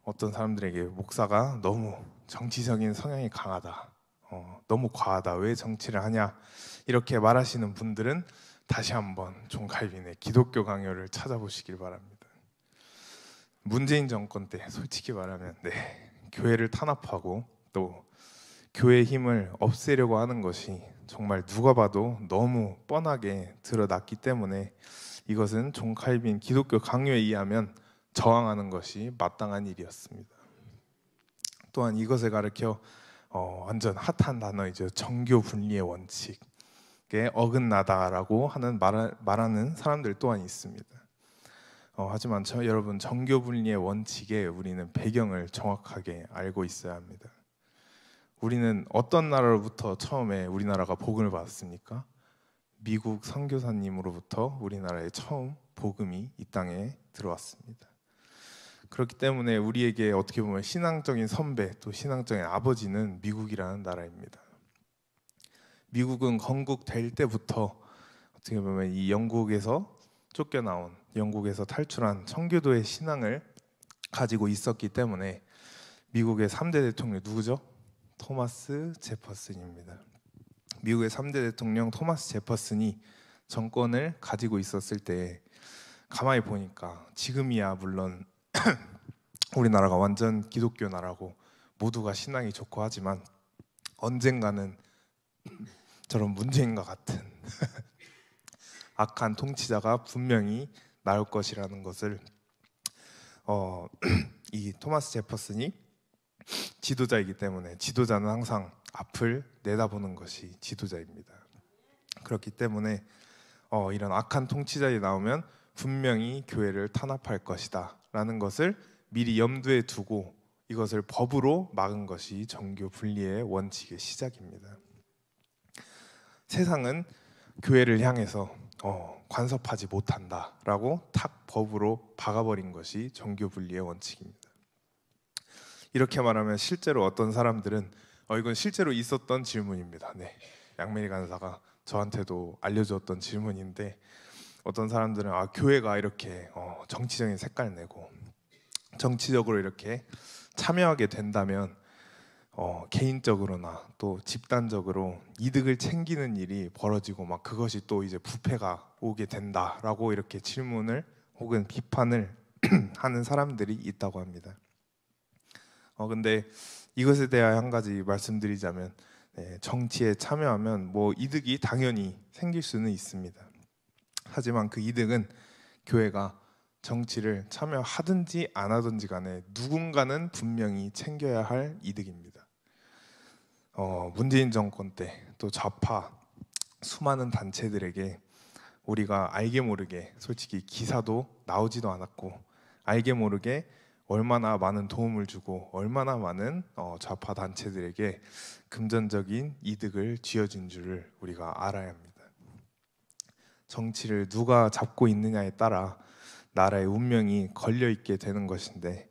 어떤 사람들에게 목사가 너무 정치적인 성향이 강하다, 너무 과하다, 왜 정치를 하냐 이렇게 말하시는 분들은 다시 한번 존 칼빈의 기독교 강요를 찾아보시길 바랍니다. 문재인 정권 때 솔직히 말하면 교회를 탄압하고 또 교회의 힘을 없애려고 하는 것이 정말 누가 봐도 너무 뻔하게 드러났기 때문에 이것은 존 칼빈 기독교 강요에 의하면 저항하는 것이 마땅한 일이었습니다. 또한 이것을 가리켜 완전 핫한 단어이죠. 정교 분리의 원칙에 어긋나다라고 말하는 사람들 또한 있습니다. 하지만 여러분, 정교 분리의 원칙에 우리는 배경을 정확하게 알고 있어야 합니다. 우리는 어떤 나라로부터 처음에 우리나라가 복음을 받았습니까? 미국 선교사님으로부터 우리나라에 처음 복음이 이 땅에 들어왔습니다. 그렇기 때문에 우리에게 어떻게 보면 신앙적인 선배, 또 신앙적인 아버지는 미국이라는 나라입니다. 미국은 건국될 때부터 어떻게 보면 이 영국에서 쫓겨나온, 영국에서 탈출한 청교도의 신앙을 가지고 있었기 때문에 미국의 3대 대통령 누구죠? 토마스 제퍼슨입니다. 미국의 3대 대통령 토마스 제퍼슨이 정권을 가지고 있었을 때 가만히 보니까 지금이야 물론 우리나라가 완전 기독교 나라고 모두가 신앙이 좋고 하지만 언젠가는 저런 문재인과 같은 악한 통치자가 분명히 나올 것이라는 것을 이 토마스 제퍼슨이 지도자이기 때문에, 지도자는 항상 앞을 내다보는 것이 지도자입니다. 그렇기 때문에 이런 악한 통치자들이 나오면 분명히 교회를 탄압할 것이다 라는 것을 미리 염두에 두고 이것을 법으로 막은 것이 정교 분리의 원칙의 시작입니다. 세상은 교회를 향해서 관섭하지 못한다라고 탁 법으로 박아버린 것이 정교 분리의 원칙입니다. 이렇게 말하면 실제로 어떤 사람들은 이건 실제로 있었던 질문입니다. 네, 양메리 간사가 저한테도 알려주었던 질문인데 어떤 사람들은 교회가 이렇게 정치적인 색깔 내고 정치적으로 이렇게 참여하게 된다면 개인적으로나 또 집단적으로 이득을 챙기는 일이 벌어지고 막 그것이 또 이제 부패가 오게 된다라고 이렇게 질문을 혹은 비판을 하는 사람들이 있다고 합니다. 근데 이것에 대해 한 가지 말씀드리자면 정치에 참여하면 뭐 이득이 당연히 생길 수는 있습니다. 하지만 그 이득은 교회가 정치를 참여하든지 안 하든지 간에 누군가는 분명히 챙겨야 할 이득입니다. 문재인 정권 때 또 좌파 수많은 단체들에게 우리가 알게 모르게 솔직히 기사도 나오지도 않았고 알게 모르게 얼마나 많은 도움을 주고 얼마나 많은 좌파 단체들에게 금전적인 이득을 쥐어준 줄을 우리가 알아야 합니다. 정치를 누가 잡고 있느냐에 따라 나라의 운명이 걸려있게 되는 것인데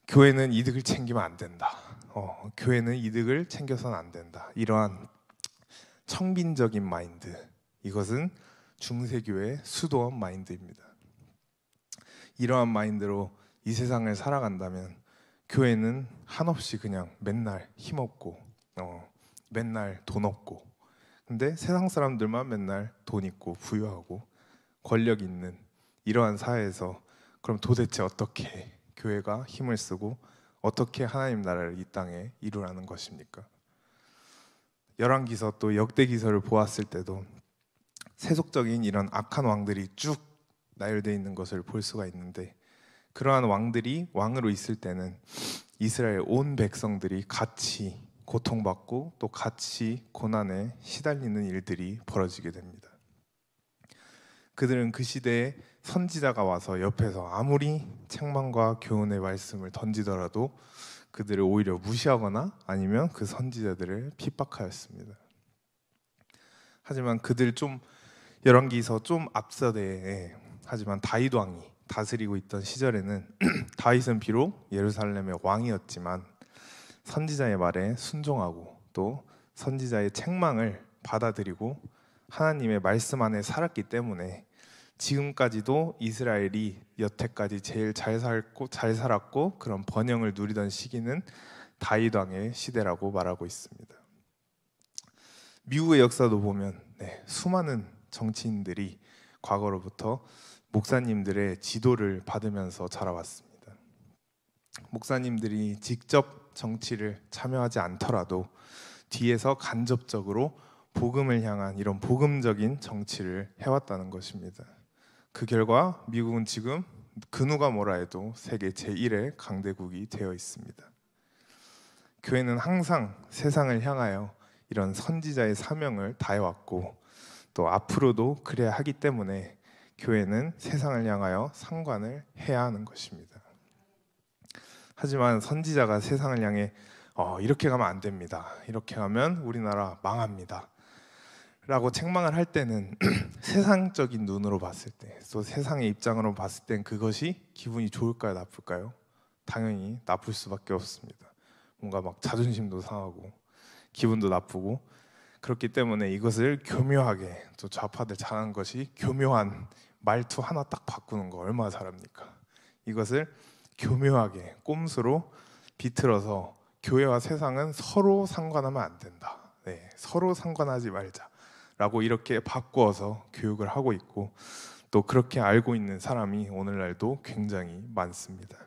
교회는 이득을 챙기면 안 된다. 교회는 이득을 챙겨서는 안 된다. 이러한 청빈적인 마인드, 이것은 중세교회의 수도원 마인드입니다. 이러한 마인드로 이 세상을 살아간다면 교회는 한없이 그냥 맨날 힘없고 맨날 돈 없고 근데 세상 사람들만 맨날 돈 있고 부유하고 권력 있는 이러한 사회에서 그럼 도대체 어떻게 교회가 힘을 쓰고 어떻게 하나님 나라를 이 땅에 이루라는 것입니까? 열왕기서 또 역대기서를 보았을 때도 세속적인 이런 악한 왕들이 쭉 나열되어 있는 것을 볼 수가 있는데 그러한 왕들이 왕으로 있을 때는 이스라엘 온 백성들이 같이 고통받고 또 같이 고난에 시달리는 일들이 벌어지게 됩니다. 그들은 그 시대에 선지자가 와서 옆에서 아무리 책망과 교훈의 말씀을 던지더라도 그들을 오히려 무시하거나 아니면 그 선지자들을 핍박하였습니다. 하지만 그들 열왕기서 좀 앞서대 하지만 다윗 왕이 다스리고 있던 시절에는 다윗은 비록 예루살렘의 왕이었지만 선지자의 말에 순종하고 또 선지자의 책망을 받아들이고 하나님의 말씀 안에 살았기 때문에 지금까지도 이스라엘이 여태까지 제일 잘 살았고 그런 번영을 누리던 시기는 다윗 왕의 시대라고 말하고 있습니다. 미국의 역사도 보면 수많은 정치인들이 과거로부터 목사님들의 지도를 받으면서 자라왔습니다. 목사님들이 직접 정치를 참여하지 않더라도 뒤에서 간접적으로 복음을 향한 이런 복음적인 정치를 해왔다는 것입니다. 그 결과 미국은 지금 그 누가 뭐라 해도 세계 제1의 강대국이 되어 있습니다. 교회는 항상 세상을 향하여 이런 선지자의 사명을 다해왔고 또 앞으로도 그래야 하기 때문에 교회는 세상을 향하여 상관을 해야 하는 것입니다. 하지만 선지자가 세상을 향해 이렇게 가면 안 됩니다. 이렇게 가면 우리나라 망합니다. 라고 책망을 할 때는 세상적인 눈으로 봤을 때, 또 세상의 입장으로 봤을 땐 그것이 기분이 좋을까요, 나쁠까요? 당연히 나쁠 수밖에 없습니다. 뭔가 막 자존심도 상하고 기분도 나쁘고 그렇기 때문에 이것을 교묘하게 또 좌파들 잘하는 것이 교묘한 말투 하나 딱 바꾸는 거 얼마나 잘합니까? 이것을 교묘하게 꼼수로 비틀어서 교회와 세상은 서로 상관하면 안 된다. 서로 상관하지 말자. 라고 이렇게 바꾸어서 교육을 하고 있고 또 그렇게 알고 있는 사람이 오늘날도 굉장히 많습니다.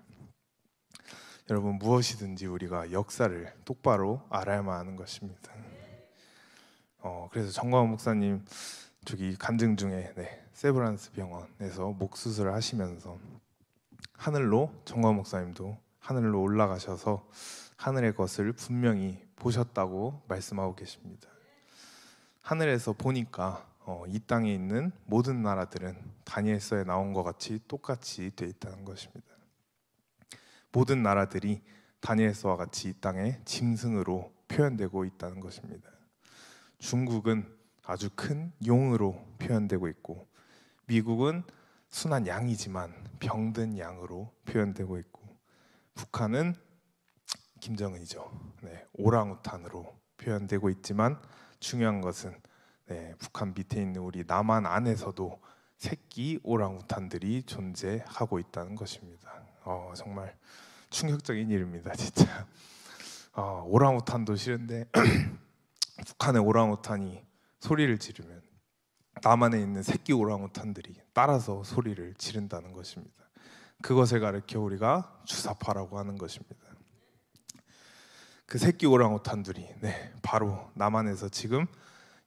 여러분 무엇이든지 우리가 역사를 똑바로 알아야만 하는 것입니다. 그래서 정광훈 목사님 저기 간증 중에 세브란스 병원에서 목 수술을 하시면서 하늘로 정광훈 목사님도 하늘로 올라가셔서 하늘의 것을 분명히 보셨다고 말씀하고 계십니다. 하늘에서 보니까 이 땅에 있는 모든 나라들은 다니엘서에 나온 것 같이 똑같이 돼 있다는 것입니다. 모든 나라들이 다니엘서와 같이 이 땅에 짐승으로 표현되고 있다는 것입니다. 중국은 아주 큰 용으로 표현되고 있고, 미국은 순한 양이지만 병든 양으로 표현되고 있고, 북한은 김정은이죠. 오랑우탄으로 표현되고 있지만 중요한 것은 북한 밑에 있는 우리 남한 안에서도 새끼 오랑우탄들이 존재하고 있다는 것입니다. 정말 충격적인 일입니다, 진짜. 오랑우탄도 싫은데 북한의 오랑우탄이 소리를 지르면 남한에 있는 새끼 오랑우탄들이 따라서 소리를 지른다는 것입니다. 그것을 가리켜 우리가 주사파라고 하는 것입니다. 그 새끼 오랑우탄들이 바로 남한에서 지금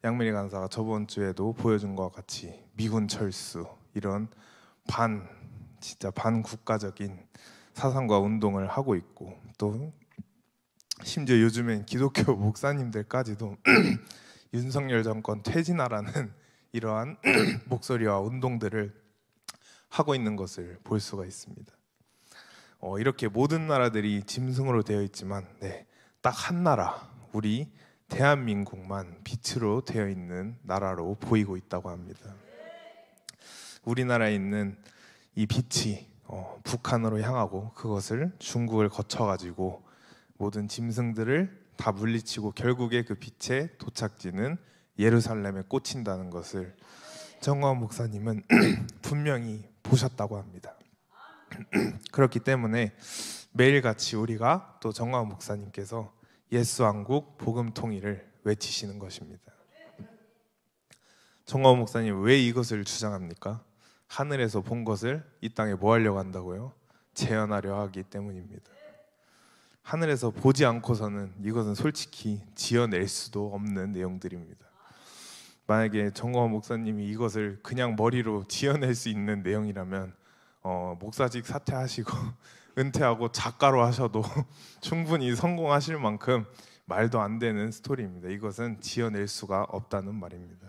양미리 간사가 저번 주에도 보여준 것과 같이 미군 철수, 이런 진짜 반국가적인 사상과 운동을 하고 있고, 또 심지어 요즘엔 기독교 목사님들까지도 윤석열 정권 퇴진하라는 이러한 목소리와 운동들을 하고 있는 것을 볼 수가 있습니다. 이렇게 모든 나라들이 짐승으로 되어 있지만 딱 한 나라, 우리 대한민국만 빛으로 되어 있는 나라로 보이고 있다고 합니다. 우리나라에 있는 이 빛이 북한으로 향하고 그것을 중국을 거쳐가지고 모든 짐승들을 다 물리치고 결국에 그 빛의 도착지는 예루살렘에 꽂힌다는 것을 정광훈 목사님은 분명히 보셨다고 합니다. 그렇기 때문에 매일같이 우리가 또 정광훈 목사님께서 예수왕국 복음 통일을 외치시는 것입니다. 정광훈 목사님 왜 이것을 주장합니까? 하늘에서 본 것을 이 땅에 뭐 하려고 한다고요? 재현하려 하기 때문입니다. 하늘에서 보지 않고서는 이것은 솔직히 지어낼 수도 없는 내용들입니다. 만약에 정광훈 목사님이 이것을 그냥 머리로 지어낼 수 있는 내용이라면 목사직 사퇴하시고 은퇴하고 작가로 하셔도 충분히 성공하실 만큼 말도 안 되는 스토리입니다. 이것은 지어낼 수가 없다는 말입니다.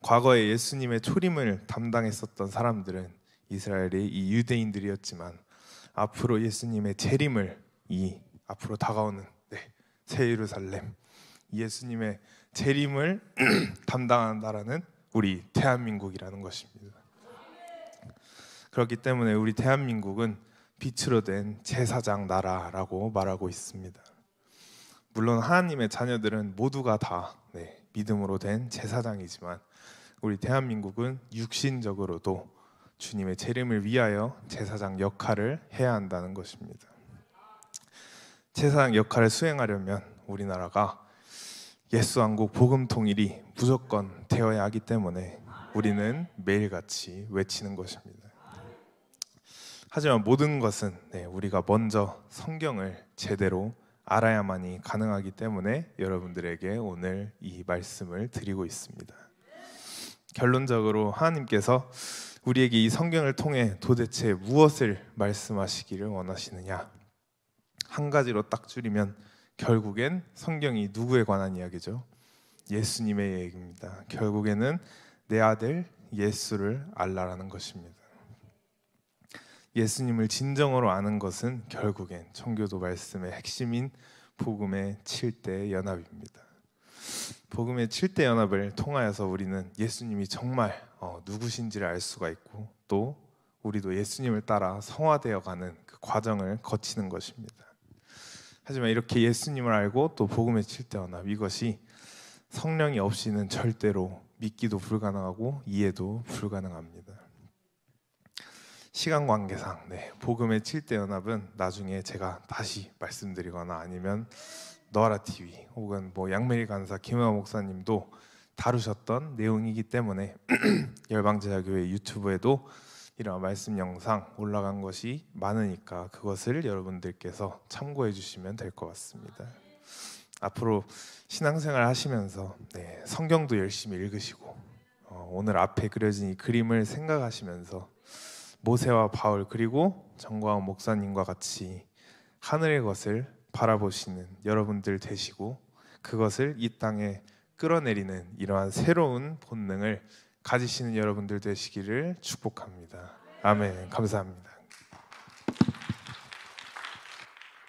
과거에 예수님의 초림을 담당했었던 사람들은 이스라엘의 이 유대인들이었지만 앞으로 예수님의 재림을, 이 앞으로 다가오는 새 예루살렘, 예수님의 재림을 담당하는 나라는 우리 대한민국이라는 것입니다. 그렇기 때문에 우리 대한민국은 빛으로 된 제사장 나라라고 말하고 있습니다. 물론 하나님의 자녀들은 모두가 다 믿음으로 된 제사장이지만 우리 대한민국은 육신적으로도 주님의 재림을 위하여 제사장 역할을 해야 한다는 것입니다. 제사장 역할을 수행하려면 우리나라가 예수왕국 복음 통일이 무조건 되어야 하기 때문에 우리는 매일같이 외치는 것입니다. 하지만 모든 것은 우리가 먼저 성경을 제대로 알아야만이 가능하기 때문에 여러분들에게 오늘 이 말씀을 드리고 있습니다. 결론적으로 하나님께서 우리에게 이 성경을 통해 도대체 무엇을 말씀하시기를 원하시느냐? 한 가지로 딱 줄이면 결국엔 성경이 누구에 관한 이야기죠? 예수님의 얘기입니다. 결국에는 내 아들 예수를 알라라는 것입니다. 예수님을 진정으로 아는 것은 결국엔 청교도 말씀의 핵심인 복음의 7대 연합입니다. 복음의 7대 연합을 통하여서 우리는 예수님이 정말 누구신지를 알 수가 있고 또 우리도 예수님을 따라 성화되어 가는 그 과정을 거치는 것입니다. 하지만 이렇게 예수님을 알고 또 복음의 7대 연합, 이것이 성령이 없이는 절대로 믿기도 불가능하고 이해도 불가능합니다. 시간 관계상 복음의 7대 연합은 나중에 제가 다시 말씀드리거나 아니면 너아라TV 혹은 양메리 간사 김은하 목사님도 다루셨던 내용이기 때문에 열방제자교회 유튜브에도 이런 말씀 영상 올라간 것이 많으니까 그것을 여러분들께서 참고해 주시면 될 것 같습니다. 앞으로 신앙생활 하시면서 성경도 열심히 읽으시고 오늘 앞에 그려진 이 그림을 생각하시면서 모세와 바울 그리고 정광훈 목사님과 같이 하늘의 것을 바라보시는 여러분들 되시고 그것을 이 땅에 끌어내리는 이러한 새로운 본능을 가지시는 여러분들 되시기를 축복합니다. 아멘. 감사합니다.